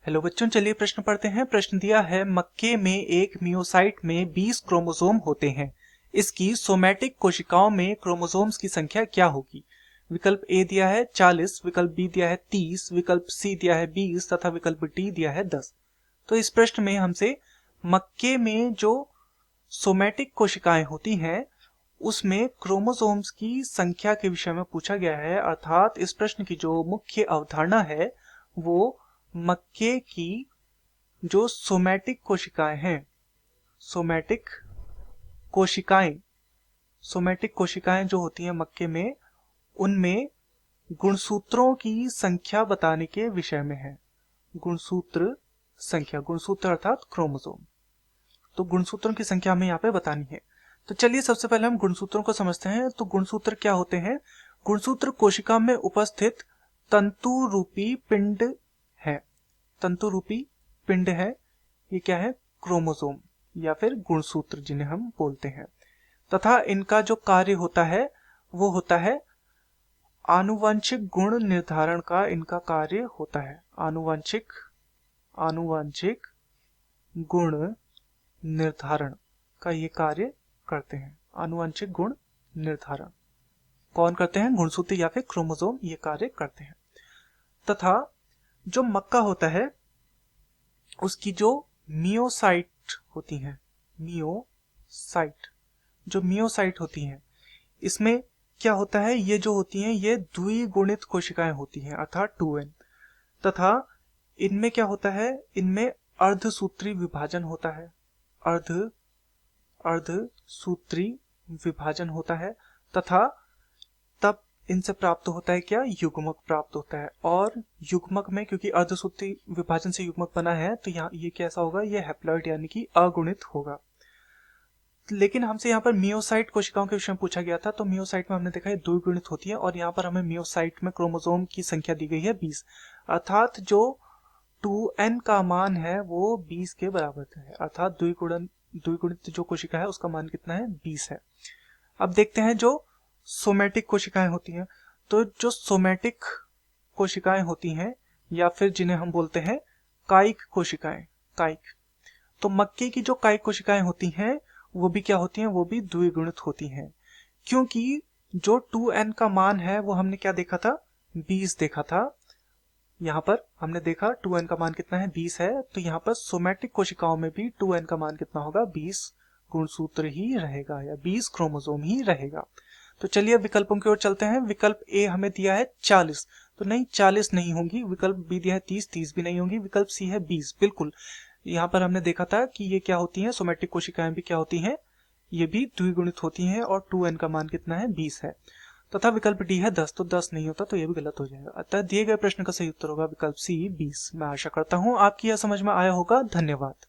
Hello बच्चों, चलिए प्रश्न पढ़ते हैं। प्रश्न दिया है मक्के में एक मियोसाइट में 20 क्रोमोसोम होते हैं। इसकी सोमैटिक कोशिकाओं में क्रोमोसोम्स की संख्या क्या होगी? विकल्प ए दिया है 40, विकल्प बी दिया है 30, विकल्प सी दिया है 20 तथा विकल्प डी दिया है 10। तो इस प्रश्न में हमसे मक्के में जो सोमैटिक कोशिकाएं होती हैं उसमें क्रोमोसोम्स की संख्या के विषय में पूछा गया है। अर्थात इस प्रश्न की जो मुख्य अवधारणा है वो मक्के की जो सोमैटिक कोशिकाएं हैं, सोमैटिक कोशिकाएं सोमैटिक कोशिकाएं जो होती हैं मक्के में, उनमें गुणसूत्रों की संख्या बताने के विषय में है। गुणसूत्र संख्या, गुणसूत्र अर्थात क्रोमोसोम, तो गुणसूत्रों की संख्या हमें यहाँ पे बतानी है। तो चलिए सबसे पहले हम गुणसूत्रों को समझते हैं। तो गुणसूत्र क्या होते हैं? गुणसूत्र कोशिका में उपस्थित तंतु रूपी पिंड है। तंतु रूपी पिंड है, ये क्या है? क्रोमोसोम या फिर गुणसूत्र जिन्हें हम बोलते हैं। तथा इनका जो कार्य होता है वो होता है आनुवंशिक गुण निर्धारण का इनका कार्य होता है। आनुवंशिक गुण निर्धारण का ये कार्य करते हैं। आनुवंशिक गुण निर्धारण कौन करते हैं? गुणसूत्र या फिर क्रोमोसोम ये कार्य करते हैं। तथा जो मक्का होता है उसकी जो मियोसाइट होती हैं, जो मियोसाइट होती हैं, इसमें क्या होता है? ये जो होती हैं ये द्विगुणित कोशिकाएं होती हैं अर्थात 2n। तथा इनमें क्या होता है? इनमें अर्धसूत्री विभाजन होता है। अर्धसूत्री विभाजन होता है तथा तब इनसे प्राप्त होता है क्या? युग्मक प्राप्त होता है। और युग्मक में क्योंकि अर्धसूत्री विभाजन से युग्मक बना है तो यहाँ ये कैसा होगा? ये हैप्लॉइड यानी कि अगुणित होगा। लेकिन हमसे यहाँ पर मियोसाइट कोशिकाओं के विषय में पूछा गया था, तो मियोसाइट में हमने देखा है द्विगुणित होती है और यहाँ पर हमें मियोसाइट में क्रोमोसोम की संख्या दी गई है 20, अर्थात जो 2n का मान है वो 20 के बराबर है। अर्थात द्विगुणित जो कोशिका है उसका मान कितना है? 20 है। अब देखते हैं जो सोमैटिक कोशिकाएं होती हैं। तो जो सोमैटिक कोशिकाएं होती हैं या फिर जिन्हें हम बोलते हैं कायिक कोशिकाएं, कायिक, तो मक्के की जो कायिक कोशिकाएं होती हैं वो भी क्या होती हैं? वो भी द्विगुणित होती हैं। क्योंकि जो 2n का मान है वो हमने क्या देखा था? 20 देखा था। यहाँ पर हमने देखा 2n का मान कितना है? 20 है। तो यहाँ पर सोमैटिक कोशिकाओं में भी 2n का मान कितना होगा? 20 गुणसूत्र ही रहेगा या 20 क्रोमोसोम ही रहेगा। तो चलिए विकल्पों की ओर चलते हैं। विकल्प ए हमें दिया है 40, तो नहीं 40 नहीं होंगी। विकल्प बी दिया है 30, 30 भी नहीं होंगी। विकल्प सी है 20, बिल्कुल। यहाँ पर हमने देखा था कि ये क्या होती हैं? सोमैटिक कोशिकाएं भी क्या होती हैं? ये भी द्विगुणित होती हैं और 2n का मान कितना है? 20 है। तथा विकल्प डी है 10, तो 10 नहीं होता, तो ये भी गलत हो जाएगा। अतः दिए गए प्रश्न का सही उत्तर होगा विकल्प सी 20। मैं आशा करता हूँ आपकी यह समझ में आया होगा। धन्यवाद।